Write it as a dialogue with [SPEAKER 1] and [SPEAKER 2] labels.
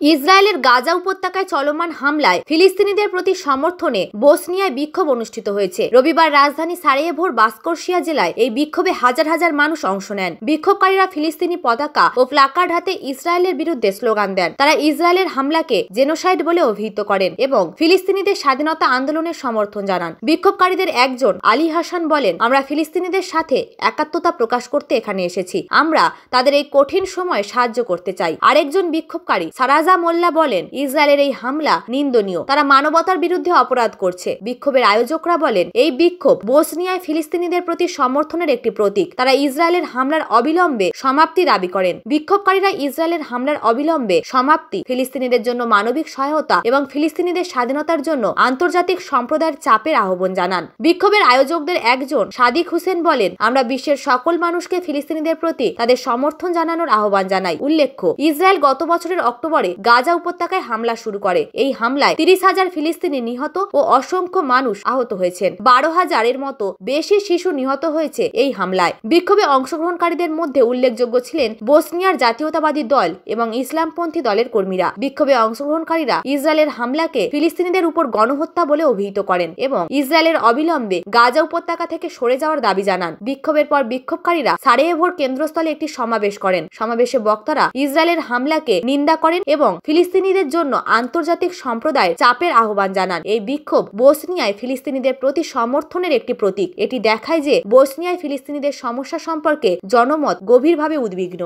[SPEAKER 1] ইসরায়েলের গাজা উপত্যকায় চলমান হামলায় ফিলিস্তিনিদের প্রতি সমর্থনে বসনিয়ায় বিক্ষোভ অনুষ্ঠিত হয়েছে। রবিবার রাজধানী সারায়েভোর বাসকোশিয়া জেলায় এই বিক্ষোভে হাজার হাজার মানুষ অংশ নেন। বিক্ষোভকারীরা ফিলিস্তিনি পতাকা ও প্লাকার্ড হাতে ইসরায়েলের বিরুদ্ধে স্লোগান দেন। তারা ইসরায়েলের হামলাকে জেনোসাইড বলে অভিহিত করেন এবং ফিলিস্তিনিদের স্বাধীনতা আন্দোলনের সমর্থন জানান। বিক্ষোভকারীদের একজন আলী হাসান বলেন, আমরা ফিলিস্তিনিদের সাথে একাত্মতা প্রকাশ করতে এখানে এসেছি। আমরা তাদের এই কঠিন সময়ে সাহায্য করতে চাই। আরেকজন বিক্ষোভকারী সারাজা মোল্লা বলেন, ইসরায়েলের এই হামলা নিন্দনীয়, তারা মানবতার বিরুদ্ধে অপরাধ করছে। বিক্ষোভের আয়োজকরা বলেন, এই বিক্ষোভ বসনিয়ায় ফিলিস্তিনিদের প্রতি সমর্থনের একটি প্রতীক। তারা ইসরায়েলের হামলার অবিলম্বে সমাপ্তি দাবি করেন। বিক্ষোভকারীরা ইসরায়েলের হামলার অবিলম্বে সমাপ্তি, ফিলিস্তিনিদের জন্য মানবিক সহায়তা এবং ফিলিস্তিনিদের স্বাধীনতার জন্য আন্তর্জাতিক সম্প্রদায়ের চাপের আহ্বান জানান। বিক্ষোভের আয়োজকদের একজন সাদিক হোসেন বলেন, আমরা বিশ্বের সকল মানুষকে ফিলিস্তিনিদের প্রতি তাদের সমর্থন জানানোর আহ্বান জানাই। উল্লেখ্য, ইসরায়েল গত বছরের অক্টোবরে গাজা উপত্যকায় হামলা শুরু করে। এই হামলায় 30,000 ফিলিস্তিনি নিহত ও অসংখ্য মানুষ আহত হয়েছেন। 12,000-এর মতো বেশি শিশু নিহত হয়েছে এই হামলায়। বিক্ষোভে অংশগ্রহণকারীদের মধ্যে উল্লেখযোগ্য ছিলেন বসনিয়ার জাতীয়তাবাদী দল এবং ইসলামপন্থী দলের কর্মীরা। বিক্ষোভে অংশগ্রহণকারীরা ইসরায়েলের হামলাকে ফিলিস্তিনিদের উপর গণহত্যা বলে অভিহিত করেন এবং ইসরায়েলের অবিলম্বে গাজা উপত্যকা থেকে সরে যাওয়ার দাবি জানান। বিক্ষোভের পর বিক্ষোভকারীরা সারায়েভোর কেন্দ্রস্থলে একটি সমাবেশ করেন। সমাবেশে বক্তারা ইসরায়েলের হামলাকে নিন্দা করেন এবং ফিলিস্তিনিদের জন্য আন্তর্জাতিক সম্প্রদায়ের চাপের আহ্বান জানান। এই বিক্ষোভ বসনিয়ায় ফিলিস্তিনিদের প্রতি সমর্থনের একটি প্রতীক। এটি দেখায় যে বসনিয়ায় ফিলিস্তিনিদের সমস্যা সম্পর্কে জনমত গভীরভাবে উদ্বিগ্ন।